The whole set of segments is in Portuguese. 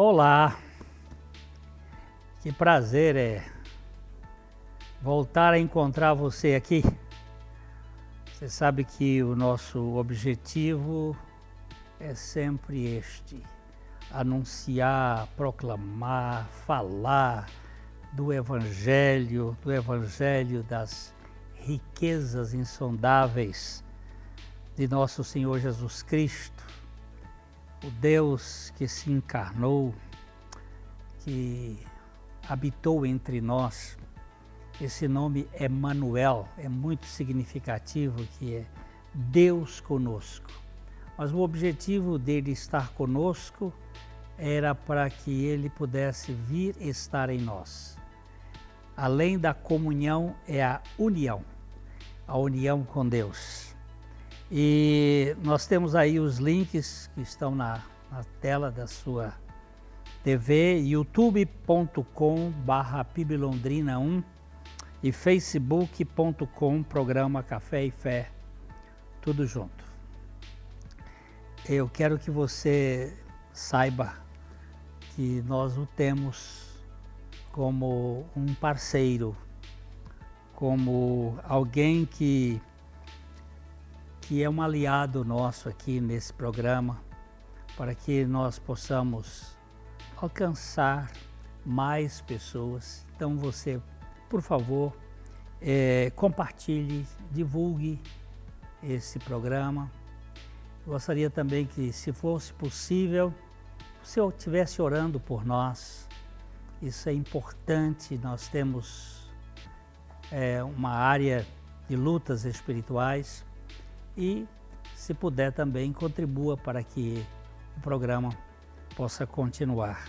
Olá, que prazer é voltar a encontrar você aqui. Você sabe que o nosso objetivo é sempre este: anunciar, proclamar, falar do Evangelho das riquezas insondáveis de nosso Senhor Jesus Cristo, o Deus que se encarnou, que habitou entre nós. Esse nome Emanuel é muito significativo, que é Deus conosco. Mas o objetivo dele estar conosco era para que ele pudesse vir estar em nós. Além da comunhão é a união com Deus. E nós temos aí os links que estão na tela da sua TV, youtube.com/PIBLondrina1 e facebook.com Programa Café e Fé, tudo junto. Eu quero que você saiba que nós o temos como um parceiro, como alguém que é um aliado nosso aqui nesse programa, para que nós possamos alcançar mais pessoas. Então você, por favor, compartilhe, divulgue esse programa. Gostaria também que, se fosse possível, você estivesse orando por nós. Isso é importante. Nós temos uma área de lutas espirituais e, se puder também, contribua para que o programa possa continuar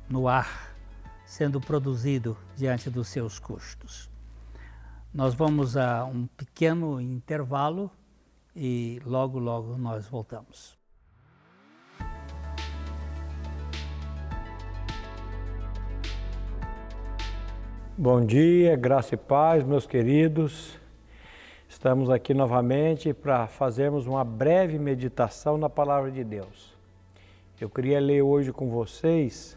no ar, sendo produzido diante dos seus custos. Nós vamos a um pequeno intervalo e logo nós voltamos. Bom dia, graça e paz, meus queridos. Estamos aqui novamente para fazermos uma breve meditação na Palavra de Deus. Eu queria ler hoje com vocês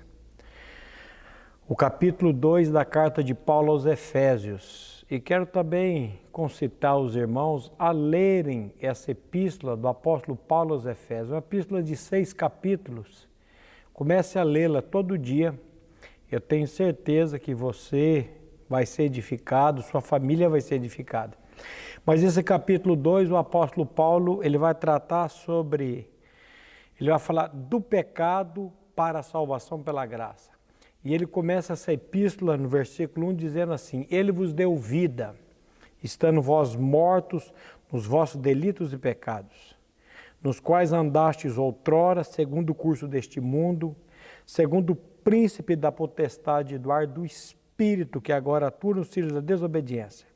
o capítulo 2 da carta de Paulo aos Efésios. E quero também concitar os irmãos a lerem essa epístola do apóstolo Paulo aos Efésios, uma epístola de 6 capítulos. Comece a lê-la todo dia. Eu tenho certeza que você vai ser edificado, sua família vai ser edificada. Mas esse capítulo 2, o apóstolo Paulo, ele vai falar do pecado para a salvação pela graça. E ele começa essa epístola no versículo 1 dizendo assim: Ele vos deu vida, estando vós mortos nos vossos delitos e pecados, nos quais andastes outrora, segundo o curso deste mundo, segundo o príncipe da potestade do ar do Espírito, que agora atua nos filhos da desobediência,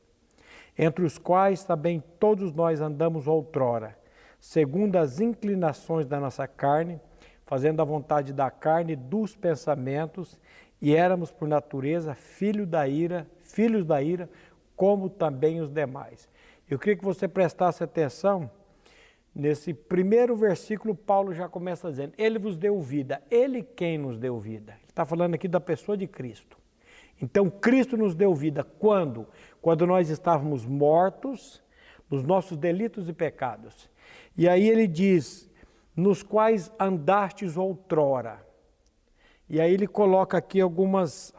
entre os quais também todos nós andamos outrora, segundo as inclinações da nossa carne, fazendo a vontade da carne e dos pensamentos, e éramos por natureza filhos da ira, como também os demais. Eu queria que você prestasse atenção, nesse primeiro versículo, Paulo já começa dizendo, Ele vos deu vida. Ele quem nos deu vida? Ele está falando aqui da pessoa de Cristo. Então, Cristo nos deu vida quando? Quando nós estávamos mortos nos nossos delitos e pecados. E aí ele diz, nos quais andastes outrora. E aí ele coloca aqui algumas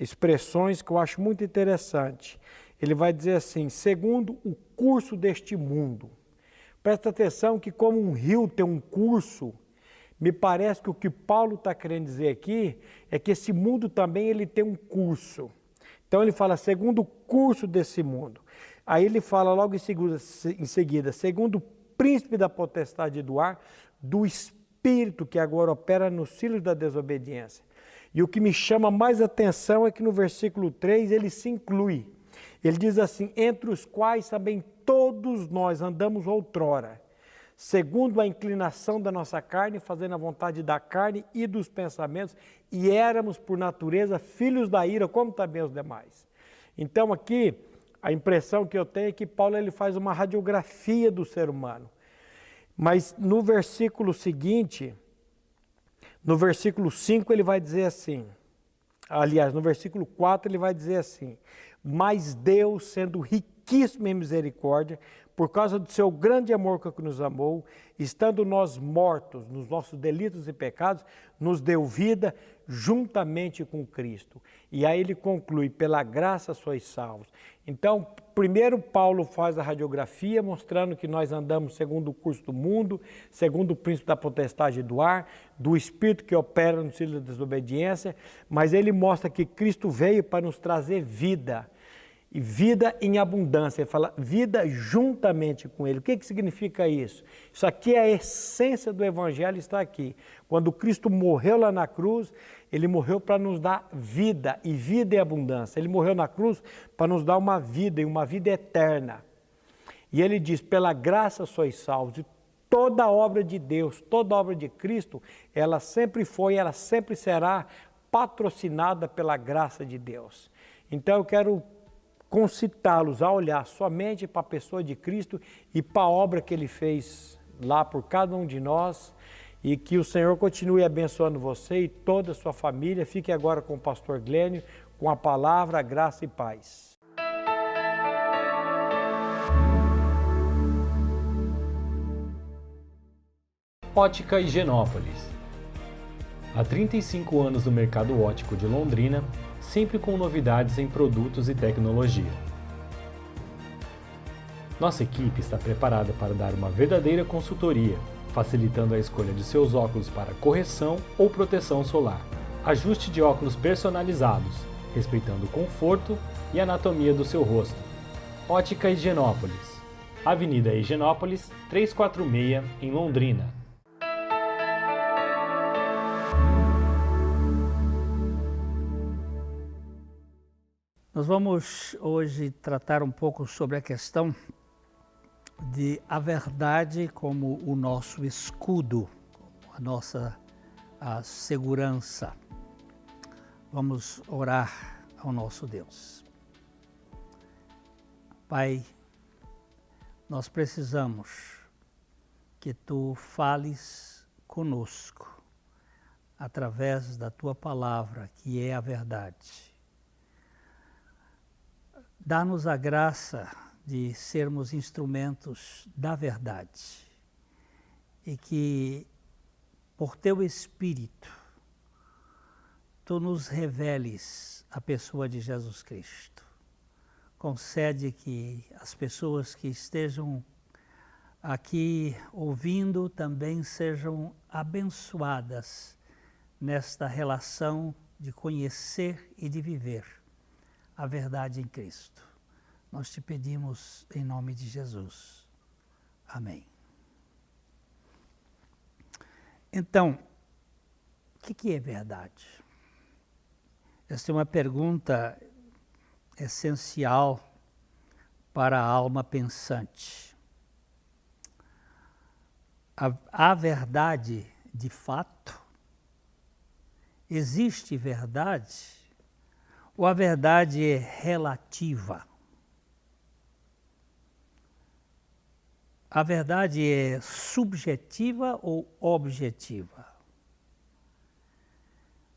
expressões que eu acho muito interessante. Ele vai dizer assim, segundo o curso deste mundo. Presta atenção que como um rio tem um curso, me parece que o que Paulo está querendo dizer aqui é que esse mundo também ele tem um curso. Então ele fala, segundo o curso desse mundo. Aí ele fala logo em seguida, segundo o príncipe da potestade do ar, do Espírito que agora opera nos filhos da desobediência. E o que me chama mais atenção é que no versículo 3 ele se inclui. Ele diz assim, entre os quais também todos nós andamos outrora, segundo a inclinação da nossa carne, fazendo a vontade da carne e dos pensamentos, e éramos por natureza filhos da ira, como também os demais. Então aqui, a impressão que eu tenho é que Paulo ele faz uma radiografia do ser humano. Mas no versículo seguinte, No versículo 5 ele vai dizer assim, aliás, no versículo 4 ele vai dizer assim: mas Deus, sendo riquíssimo em misericórdia, por causa do seu grande amor com que nos amou, estando nós mortos nos nossos delitos e pecados, nos deu vida juntamente com Cristo. E aí ele conclui: pela graça sois salvos. Então, primeiro Paulo faz a radiografia, mostrando que nós andamos segundo o curso do mundo, segundo o príncipe da potestade do ar, do espírito que opera no filho da desobediência, mas ele mostra que Cristo veio para nos trazer vida, e vida em abundância. Ele fala vida juntamente com Ele. O que significa isso? Isso aqui é a essência do Evangelho, está aqui. Quando Cristo morreu lá na cruz, Ele morreu para nos dar vida, e vida em abundância. Ele morreu na cruz para nos dar uma vida, e uma vida eterna. E Ele diz: pela graça sois salvos. E toda obra de Deus, toda obra de Cristo, ela sempre foi, ela sempre será patrocinada pela graça de Deus. Então eu quero concitá-los a olhar somente para a pessoa de Cristo e para a obra que Ele fez lá por cada um de nós, e que o Senhor continue abençoando você e toda a sua família. Fique agora com o pastor Glênio, com a palavra, graça e paz. Ótica Higienópolis. Há 35 anos no mercado óptico de Londrina, sempre com novidades em produtos e tecnologia. Nossa equipe está preparada para dar uma verdadeira consultoria, facilitando a escolha de seus óculos para correção ou proteção solar. Ajuste de óculos personalizados, respeitando o conforto e anatomia do seu rosto. Ótica Higienópolis. Avenida Higienópolis, 346, em Londrina. Nós vamos hoje tratar um pouco sobre a questão de a verdade como o nosso escudo, a segurança. Vamos orar ao nosso Deus. Pai, nós precisamos que Tu fales conosco através da Tua palavra, que é a verdade. Dá-nos a graça de sermos instrumentos da verdade e que, por Teu Espírito, Tu nos reveles a pessoa de Jesus Cristo. Concede que as pessoas que estejam aqui ouvindo também sejam abençoadas nesta relação de conhecer e de viver a verdade em Cristo. Nós te pedimos em nome de Jesus. Amém. Então, o que é verdade? Esta é uma pergunta essencial para a alma pensante. Há verdade de fato? Existe verdade? Ou a verdade é relativa? A verdade é subjetiva ou objetiva?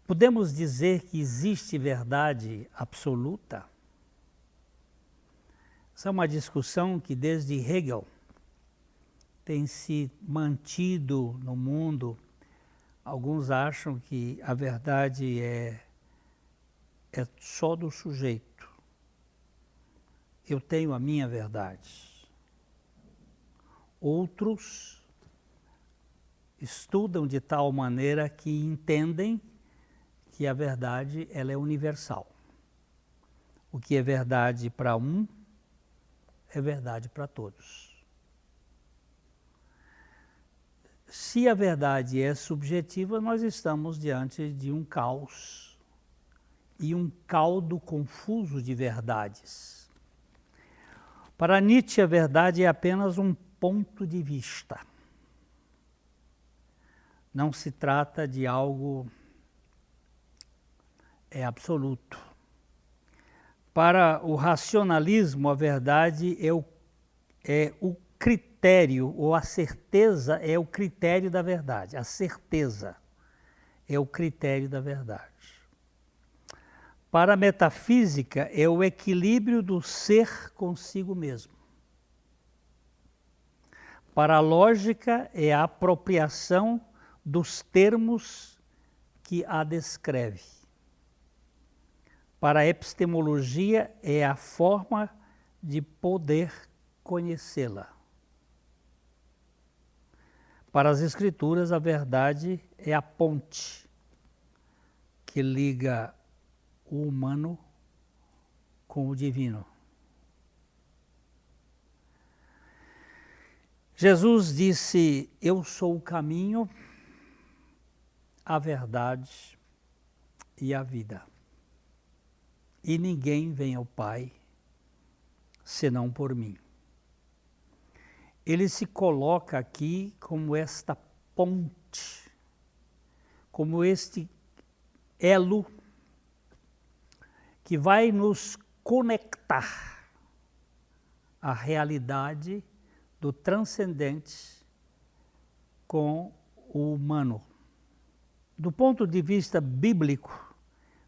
Podemos dizer que existe verdade absoluta? Essa é uma discussão que desde Hegel tem se mantido no mundo. Alguns acham que a verdade é só do sujeito. Eu tenho a minha verdade. Outros estudam de tal maneira que entendem que a verdade ela é universal. O que é verdade para um é verdade para todos. Se a verdade é subjetiva, nós estamos diante de um caos e um caldo confuso de verdades. Para Nietzsche, a verdade é apenas um ponto de vista. Não se trata de algo absoluto. Para o racionalismo, a verdade é o critério, ou a certeza é o critério da verdade. A certeza é o critério da verdade. Para a metafísica, é o equilíbrio do ser consigo mesmo. Para a lógica, é a apropriação dos termos que a descreve. Para a epistemologia, é a forma de poder conhecê-la. Para as Escrituras, a verdade é a ponte que liga o humano com o divino. Jesus disse: eu sou o caminho, a verdade e a vida. E ninguém vem ao Pai senão por mim. Ele se coloca aqui como esta ponte, como este elo que vai nos conectar à realidade do transcendente com o humano. Do ponto de vista bíblico,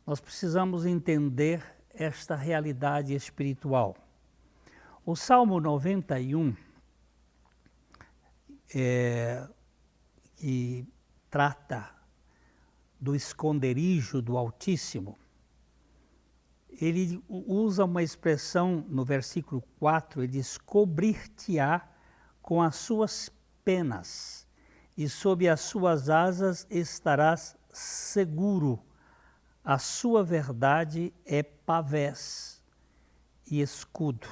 nós precisamos entender esta realidade espiritual. O Salmo 91, que trata do esconderijo do Altíssimo, ele usa uma expressão no versículo 4, ele diz: cobrir-te-á com as suas penas, e sob as suas asas estarás seguro. A sua verdade é pavés e escudo.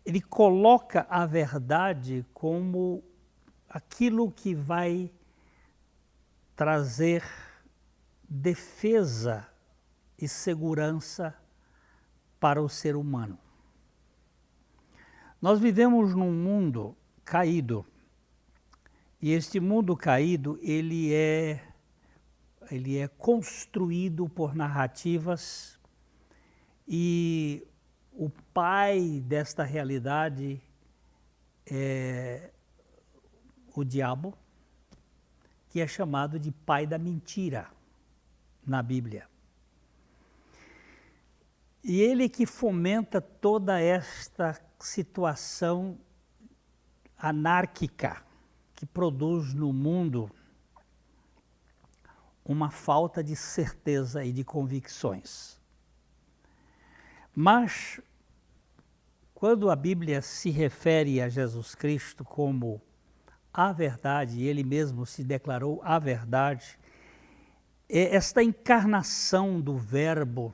Ele coloca a verdade como aquilo que vai trazer defesa e segurança para o ser humano. Nós vivemos num mundo caído, e este mundo caído, ele é construído por narrativas, e o pai desta realidade é o diabo, que é chamado de pai da mentira na Bíblia. E ele que fomenta toda esta situação anárquica que produz no mundo uma falta de certeza e de convicções. Mas, quando a Bíblia se refere a Jesus Cristo como a verdade, e ele mesmo se declarou a verdade, esta encarnação do Verbo,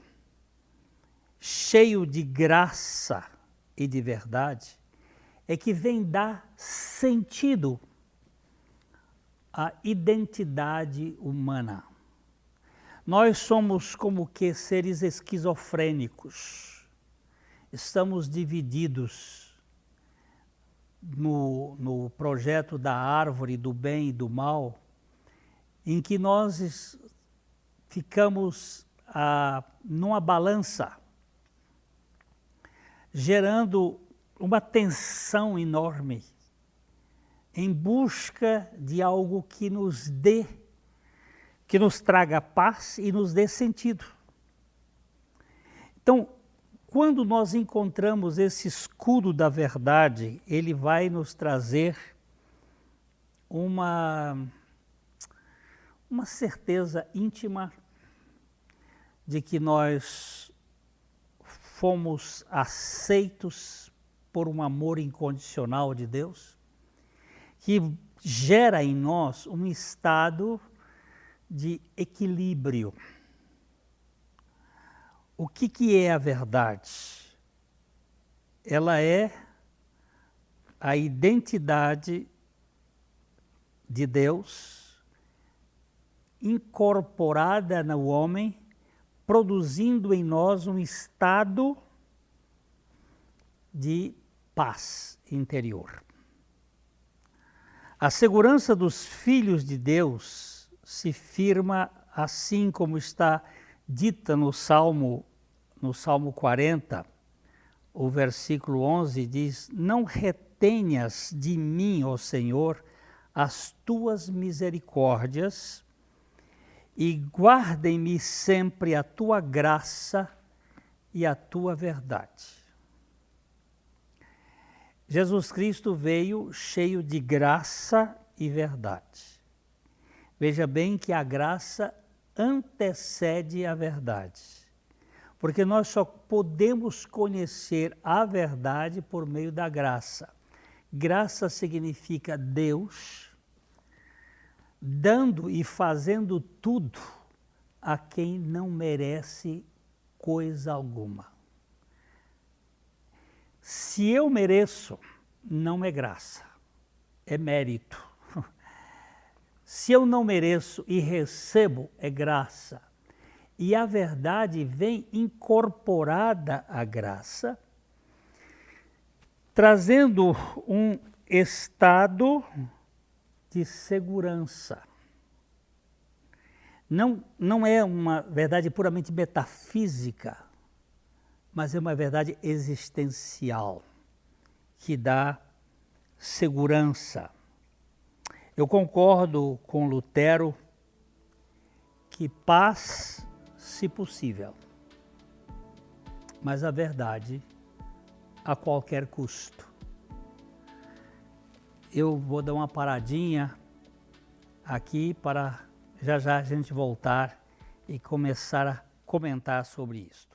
cheio de graça e de verdade, é que vem dar sentido à identidade humana. Nós somos como que seres esquizofrênicos. Estamos divididos no projeto da árvore do bem e do mal, em que nós ficamos numa balança, gerando uma tensão enorme em busca de algo que nos traga paz e nos dê sentido. Então, quando nós encontramos esse escudo da verdade, ele vai nos trazer uma certeza íntima de que nós fomos aceitos por um amor incondicional de Deus, que gera em nós um estado de equilíbrio. O que é a verdade? Ela é a identidade de Deus incorporada no homem, produzindo em nós um estado de paz interior. A segurança dos filhos de Deus se firma assim como está dita no Salmo 40, o versículo 11 diz: não retenhas de mim, ó Senhor, as tuas misericórdias, e guarda-me sempre a tua graça e a tua verdade. Jesus Cristo veio cheio de graça e verdade. Veja bem que a graça antecede a verdade, porque nós só podemos conhecer a verdade por meio da graça. Graça significa Deus dando e fazendo tudo a quem não merece coisa alguma. Se eu mereço, não é graça, é mérito. Se eu não mereço e recebo, é graça. E a verdade vem incorporada à graça, trazendo um estado de segurança. Não é uma verdade puramente metafísica, mas é uma verdade existencial, que dá segurança. Eu concordo com Lutero que paz, se possível, mas a verdade a qualquer custo. Eu vou dar uma paradinha aqui para já a gente voltar e começar a comentar sobre isso.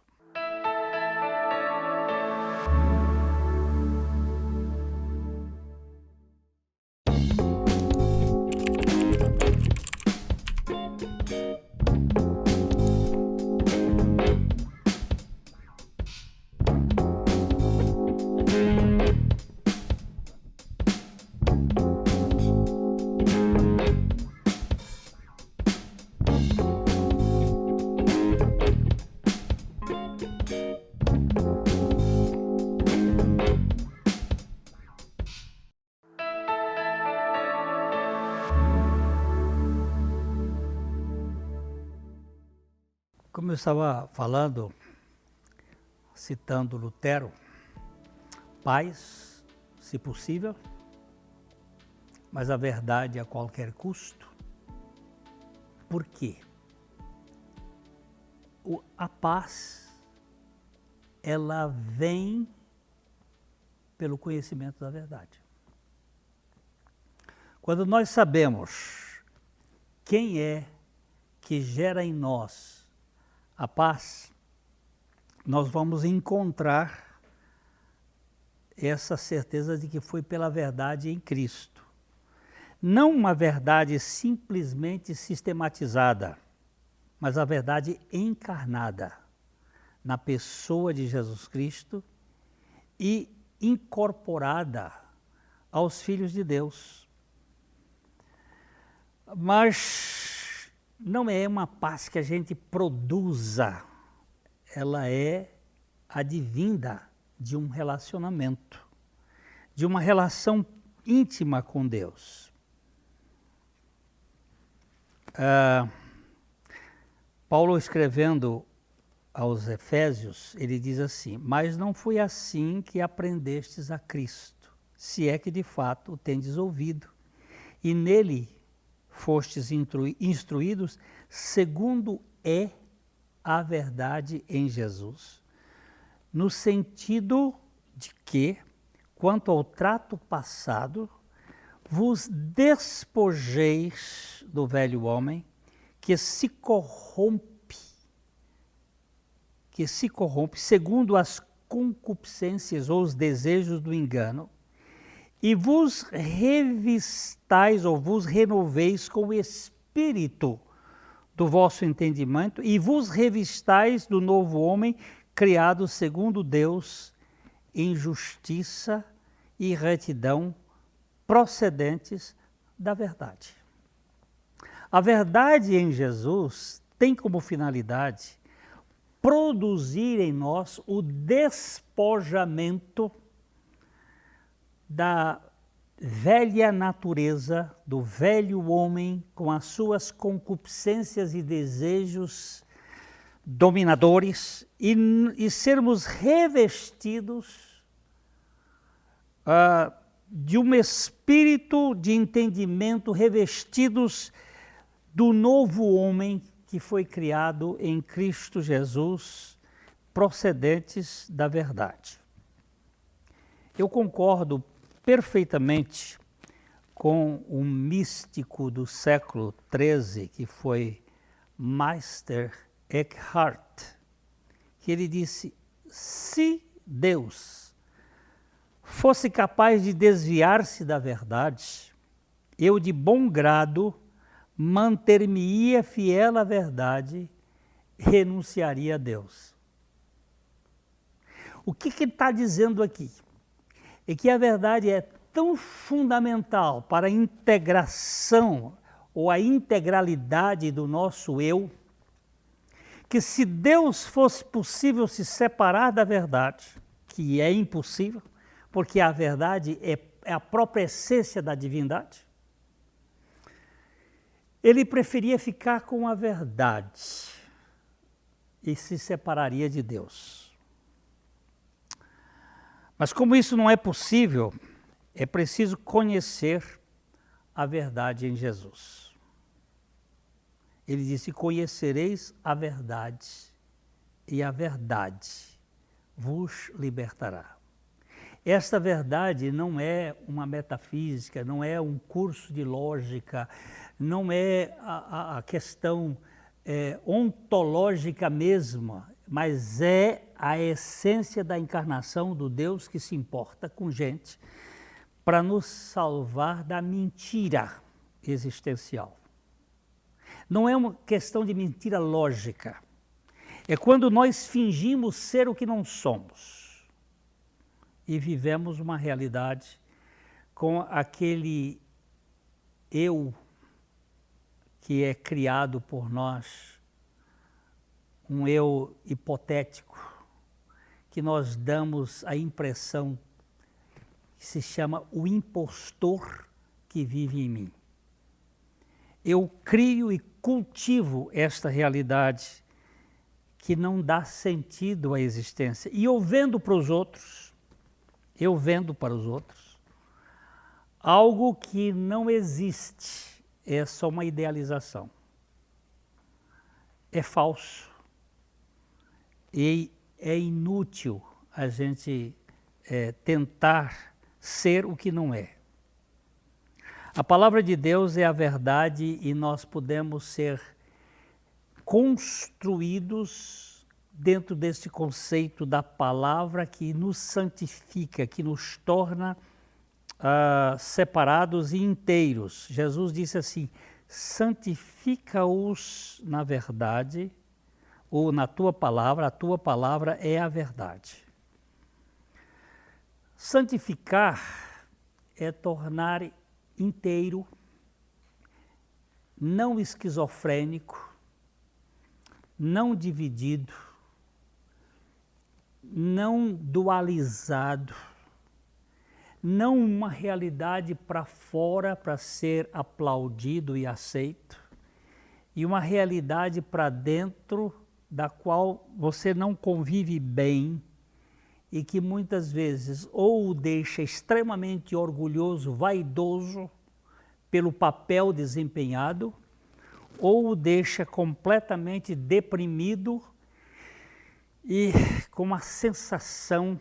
Como eu estava falando, citando Lutero, paz, se possível, mas a verdade a qualquer custo. Por quê? A paz, ela vem pelo conhecimento da verdade. Quando nós sabemos quem é que gera em nós a paz, nós vamos encontrar essa certeza de que foi pela verdade em Cristo. Não uma verdade simplesmente sistematizada, mas a verdade encarnada na pessoa de Jesus Cristo e incorporada aos filhos de Deus. Mas não é uma paz que a gente produza, ela é advinda de um relacionamento, de uma relação íntima com Deus. Paulo, escrevendo aos Efésios, ele diz assim: mas não foi assim que aprendestes a Cristo, se é que de fato o tendes ouvido, e nele fostes instruídos segundo é a verdade em Jesus, no sentido de que, quanto ao trato passado, vos despojeis do velho homem que se corrompe segundo as concupiscências ou os desejos do engano, e vos revistais ou vos renoveis com o espírito do vosso entendimento, e vos revistais do novo homem, criado segundo Deus, em justiça e retidão, procedentes da verdade. A verdade em Jesus tem como finalidade produzir em nós o despojamento da velha natureza, do velho homem, com as suas concupiscências e desejos dominadores, e sermos revestidos de um espírito de entendimento, revestidos do novo homem que foi criado em Cristo Jesus, procedentes da verdade. Eu concordo perfeitamente com um místico do século XIII, que foi Meister Eckhart, que ele disse: se Deus fosse capaz de desviar-se da verdade, eu de bom grado manter-me-ia fiel à verdade, renunciaria a Deus. O que ele está dizendo aqui? É que a verdade é tão fundamental para a integração ou a integralidade do nosso eu, que se Deus fosse possível se separar da verdade, que é impossível, porque a verdade é a própria essência da divindade, ele preferia ficar com a verdade e se separaria de Deus. Mas como isso não é possível, é preciso conhecer a verdade em Jesus. Ele disse: conhecereis a verdade, e a verdade vos libertará. Esta verdade não é uma metafísica, não é um curso de lógica, não é a questão ontológica mesma, mas é a essência da encarnação do Deus que se importa com gente para nos salvar da mentira existencial. Não é uma questão de mentira lógica, é quando nós fingimos ser o que não somos e vivemos uma realidade com aquele eu que é criado por nós, um eu hipotético, que nós damos a impressão que se chama o impostor que vive em mim. Eu crio e cultivo esta realidade que não dá sentido à existência. E eu vendo para os outros, algo que não existe, é só uma idealização. É falso. E é inútil a gente tentar ser o que não é. A palavra de Deus é a verdade e nós podemos ser construídos dentro desse conceito da palavra que nos santifica, que nos torna separados e inteiros. Jesus disse assim: santifica-os na verdade, ou na tua palavra, a tua palavra é a verdade. Santificar é tornar inteiro, não esquizofrênico, não dividido, não dualizado, não uma realidade para fora para ser aplaudido e aceito, e uma realidade para dentro da qual você não convive bem e que muitas vezes ou o deixa extremamente orgulhoso, vaidoso pelo papel desempenhado, ou o deixa completamente deprimido e com uma sensação,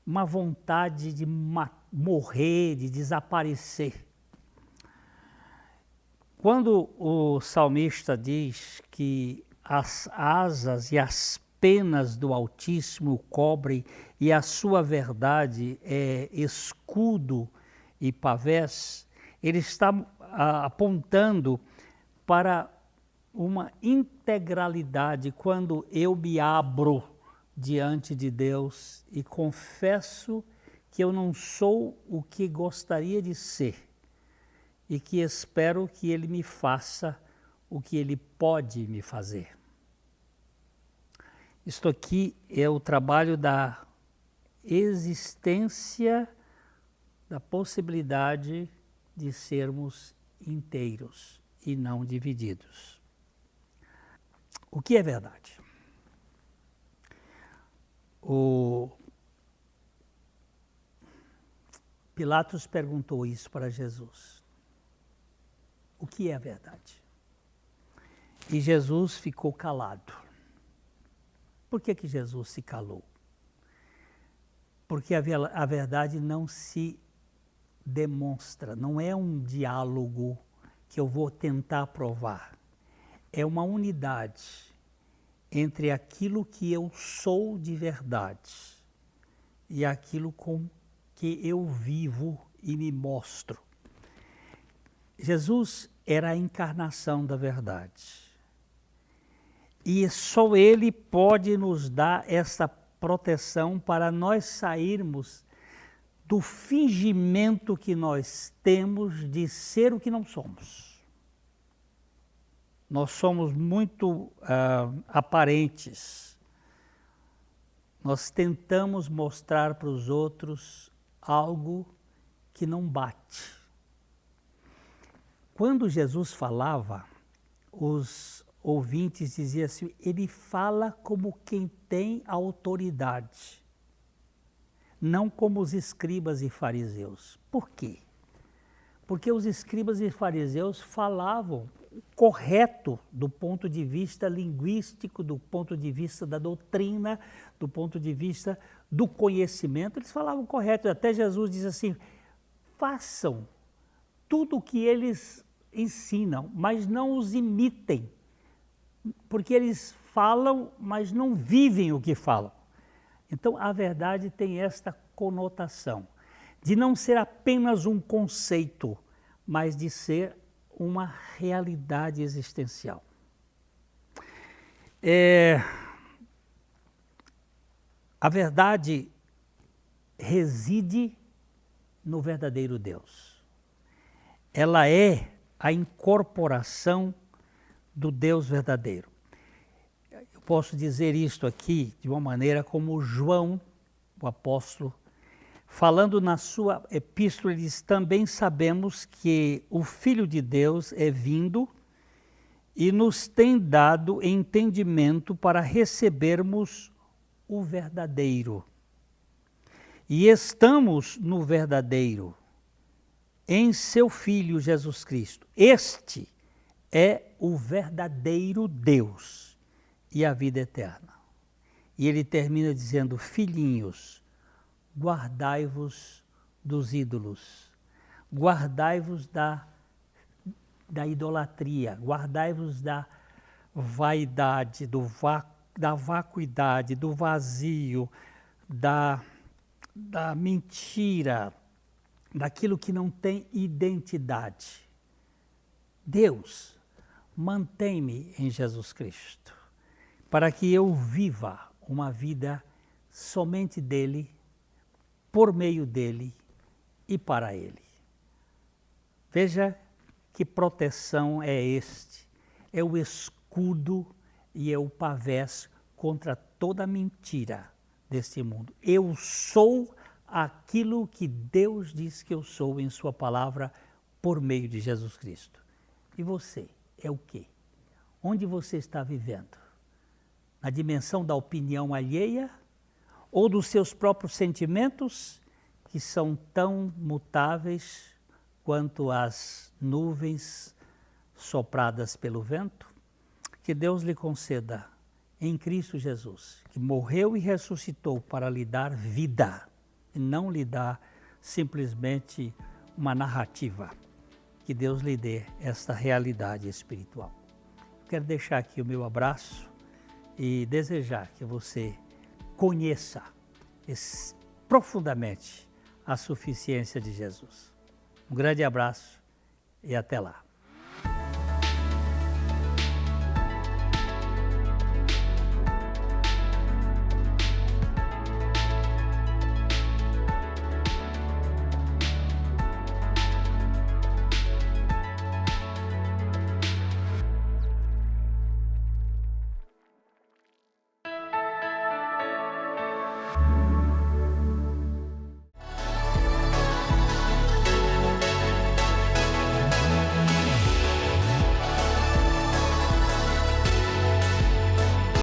uma vontade de morrer, de desaparecer. Quando o salmista diz que as asas e as penas do Altíssimo o cobrem e a sua verdade é escudo e pavés, ele está apontando para uma integralidade quando eu me abro diante de Deus e confesso que eu não sou o que gostaria de ser e que espero que Ele me faça o que Ele pode me fazer. Isto aqui é o trabalho da existência, da possibilidade de sermos inteiros e não divididos. O que é verdade? O Pilatos perguntou isso para Jesus. O que é a verdade? E Jesus ficou calado. Por que que Jesus se calou? Porque a verdade não se demonstra, não é um diálogo que eu vou tentar provar. É uma unidade entre aquilo que eu sou de verdade e aquilo com que eu vivo e me mostro. Jesus era a encarnação da verdade. E só Ele pode nos dar essa proteção para nós sairmos do fingimento que nós temos de ser o que não somos. Nós somos muito aparentes. Nós tentamos mostrar para os outros algo que não bate. Quando Jesus falava, os ouvintes diziam assim, ele fala como quem tem autoridade, não como os escribas e fariseus. Por quê? Porque os escribas e fariseus falavam correto do ponto de vista linguístico, do ponto de vista da doutrina, do ponto de vista do conhecimento, eles falavam correto. Até Jesus diz assim, façam tudo o que eles ensinam, mas não os imitem, porque eles falam, mas não vivem o que falam. Então, a verdade tem esta conotação de não ser apenas um conceito, mas de ser uma realidade existencial. A verdade reside no verdadeiro Deus. Ela é a incorporação do Deus verdadeiro. Eu posso dizer isto aqui de uma maneira como João, o apóstolo, falando na sua epístola, ele diz, também sabemos que o Filho de Deus é vindo e nos tem dado entendimento para recebermos o verdadeiro. E estamos no verdadeiro, em seu Filho Jesus Cristo. Este é o verdadeiro Deus e a vida eterna. E ele termina dizendo, filhinhos, guardai-vos dos ídolos, guardai-vos da idolatria, guardai-vos da vaidade, da vacuidade, do vazio, da mentira, daquilo que não tem identidade. Deus, mantém-me em Jesus Cristo, para que eu viva uma vida somente dele, por meio dele e para ele. Veja que proteção é este. É o escudo e é o pavés contra toda mentira deste mundo. Eu sou aquilo que Deus diz que eu sou em sua palavra por meio de Jesus Cristo. E você é o quê? Onde você está vivendo? Na dimensão da opinião alheia ou dos seus próprios sentimentos, que são tão mutáveis quanto as nuvens sopradas pelo vento? Que Deus lhe conceda em Cristo Jesus, que morreu e ressuscitou para lhe dar vida, e não lhe dar simplesmente uma narrativa. Que Deus lhe dê esta realidade espiritual. Quero deixar aqui o meu abraço e desejar que você conheça profundamente a suficiência de Jesus. Um grande abraço e até lá.